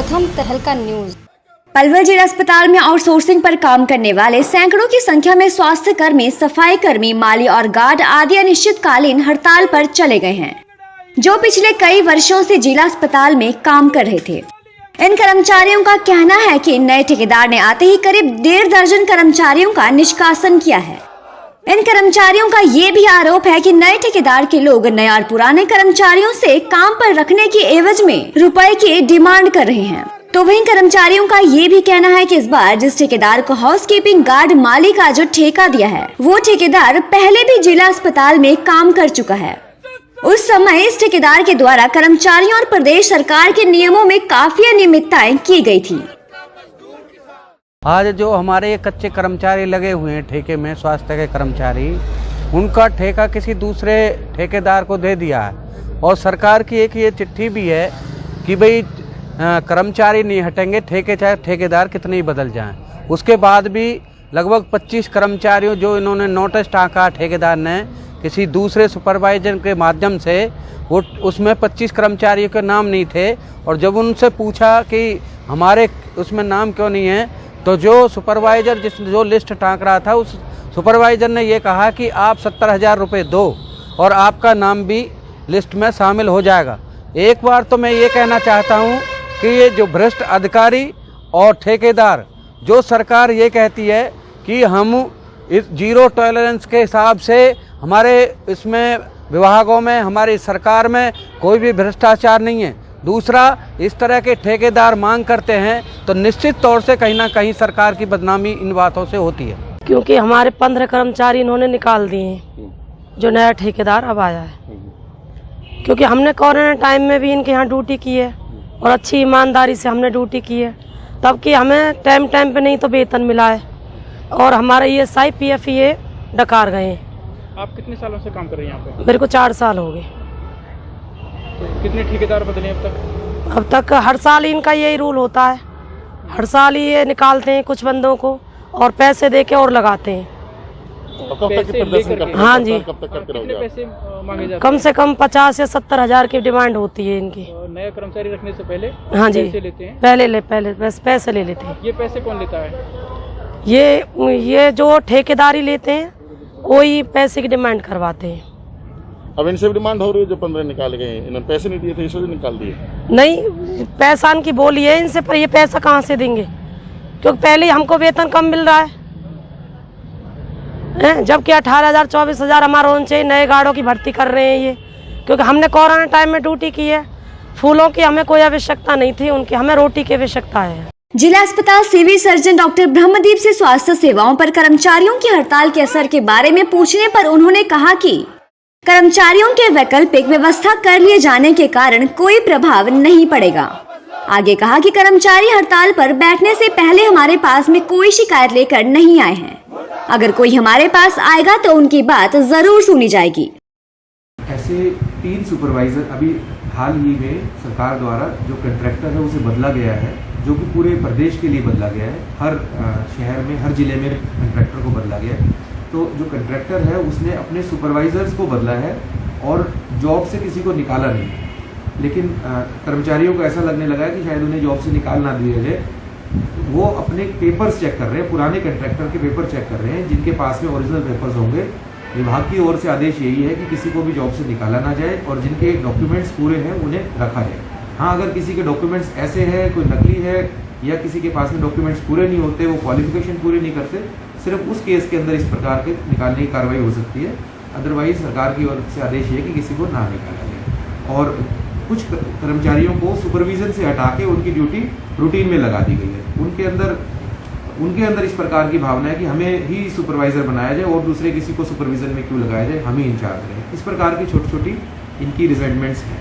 प्रथम तहलका न्यूज। पलवल जिला अस्पताल में आउटसोर्सिंग पर काम करने वाले सैकड़ों की संख्या में स्वास्थ्य कर्मी, सफाई कर्मी, माली और गार्ड आदि अनिश्चितकालीन हड़ताल पर चले गए हैं, जो पिछले कई वर्षों से जिला अस्पताल में काम कर रहे थे। इन कर्मचारियों का कहना है कि नए ठेकेदार ने आते ही करीब 1.5 दर्जन कर्मचारियों का निष्कासन किया है। इन कर्मचारियों का ये भी आरोप है कि नए ठेकेदार के लोग नए और पुराने कर्मचारियों से काम पर रखने की एवज में रुपए की डिमांड कर रहे हैं। तो वहीं कर्मचारियों का ये भी कहना है कि इस बार जिस ठेकेदार को हाउसकीपिंग, गार्ड, माली का जो ठेका दिया है, वो ठेकेदार पहले भी जिला अस्पताल में काम कर चुका है। उस समय इस ठेकेदार के द्वारा कर्मचारियों और प्रदेश सरकार के नियमों में काफी अनियमितताएं की गई थी। आज जो हमारे ये कच्चे कर्मचारी लगे हुए हैं ठेके में, स्वास्थ्य के कर्मचारी, उनका ठेका किसी दूसरे ठेकेदार को दे दिया है। और सरकार की एक ये चिट्ठी भी है कि भाई कर्मचारी नहीं हटेंगे, चाहे ठेकेदार कितने ही बदल जाएं। उसके बाद भी लगभग 25 कर्मचारियों जो इन्होंने नोटिस टाँका ठेकेदार ने किसी दूसरे सुपरवाइजर के माध्यम से, वो उसमें 25 कर्मचारियों के नाम नहीं थे। और जब उनसे पूछा कि हमारे उसमें नाम क्यों नहीं है, तो जो सुपरवाइजर जो लिस्ट टाँक रहा था, उस सुपरवाइजर ने ये कहा कि आप 70,000 रुपये दो और आपका नाम भी लिस्ट में शामिल हो जाएगा। एक बार तो मैं ये कहना चाहता हूँ कि ये जो भ्रष्ट अधिकारी और ठेकेदार, जो सरकार ये कहती है कि हम इस जीरो टॉलरेंस के हिसाब से हमारे इसमें विभागों में, हमारी सरकार में कोई भी भ्रष्टाचार नहीं है। दूसरा, इस तरह के ठेकेदार मांग करते हैं तो निश्चित तौर से कहीं ना कहीं सरकार की बदनामी इन बातों से होती है। क्योंकि हमारे 15 कर्मचारी इन्होंने निकाल दिए हैं, जो नया ठेकेदार अब आया है। क्योंकि हमने कोरोना टाइम में भी इनके यहाँ ड्यूटी की है और अच्छी ईमानदारी से हमने ड्यूटी की है, तब कि हमें टाइम पे नहीं तो वेतन मिला है और हमारा ESI PF ये डकार गए हैं। आप कितने सालों से काम कर रहे हैं यहाँ पे? मेरे को 4 साल हो गए। तो कितने ठेकेदार बदले अब तक? अब तक हर साल इनका यही रूल होता है, हर साल ये निकालते हैं कुछ बंदों को और पैसे दे के और लगाते हैं। हाँ जी, कितने पैसे मांगे जाते हैं? कम से कम 50 या 70 हजार की डिमांड होती है इनकी। नया कर्मचारी रखने से पहले? हाँ जी, पैसे लेते हैं? पहले पैसे ले लेते हैं। ये पैसे कौन लेता है? ये जो ठेकेदारी लेते हैं वही पैसे की डिमांड करवाते हैं। अब इनसे भी डिमांड हो रही है, जो 15 निकाल गए, इन्होंने पैसे नहीं दिए थे, इसलिए निकाल दिए। नहीं, पैसा इनकी बोली है इनसे, पर ये पैसा कहाँ से देंगे? क्योंकि पहले हमको वेतन कम मिल रहा है, जबकि 18,000 24,000 हमारा होना चाहिए। नए गार्डों की भर्ती कर रहे हैं ये, क्योंकि हमने कोरोना टाइम में ड्यूटी की है। फूलों की हमें कोई आवश्यकता नहीं थी, उनकी हमें रोटी की आवश्यकता है। जिला अस्पताल सिविल सर्जन डॉक्टर ब्रह्मदीप से स्वास्थ्य सेवाओं पर कर्मचारियों की हड़ताल के असर के बारे में पूछने पर उन्होंने कहा कि कर्मचारियों के वैकल्पिक व्यवस्था कर लिए जाने के कारण कोई प्रभाव नहीं पड़ेगा। आगे कहा कि कर्मचारी हड़ताल पर बैठने से पहले हमारे पास में कोई शिकायत लेकर नहीं आए हैं। अगर कोई हमारे पास आएगा तो उनकी बात जरूर सुनी जाएगी। ऐसे 3 सुपरवाइजर अभी हाल ही में सरकार द्वारा जो कंट्रैक्टर है उसे बदला गया है, जो कि पूरे प्रदेश के लिए बदला गया है। हर शहर में, हर जिले में कंट्रैक्टर को बदला गया है। तो जो कंट्रैक्टर है उसने अपने सुपरवाइजर्स को बदला है और जॉब से किसी को निकाला नहीं। लेकिन कर्मचारियों को ऐसा लगने लगा है कि शायद उन्हें जॉब से निकाल ना दिया जाए। वो अपने पेपर्स चेक कर रहे हैं, पुराने कंट्रैक्टर के पेपर चेक कर रहे हैं, जिनके पास में ओरिजिनल पेपर्स होंगे। विभाग की ओर से आदेश यही है कि किसी को भी जॉब से निकाला ना जाए और जिनके डॉक्यूमेंट्स पूरे हैं उन्हें रखा जाए। हाँ, अगर किसी के डॉक्यूमेंट्स ऐसे हैं, कोई नकली है या किसी के पास में डॉक्यूमेंट्स पूरे नहीं होते, वो क्वालिफिकेशन पूरे नहीं करते, सिर्फ उस केस के अंदर इस प्रकार के निकालने की कार्रवाई हो सकती है। अदरवाइज सरकार की ओर से आदेश है कि किसी को ना निकाला जाए। और कुछ कर्मचारियों को सुपरविजन से हटा के उनकी ड्यूटी रूटीन में लगा दी गई है। उनके अंदर इस प्रकार की भावना है कि हमें ही सुपरवाइजर बनाया जाए और दूसरे किसी को सुपरविजन में क्यों लगाया जाए, हम ही इंचार्ज रहे। इस प्रकार की छोटी छोटी इनकी रिजेंटमेंट्स हैं।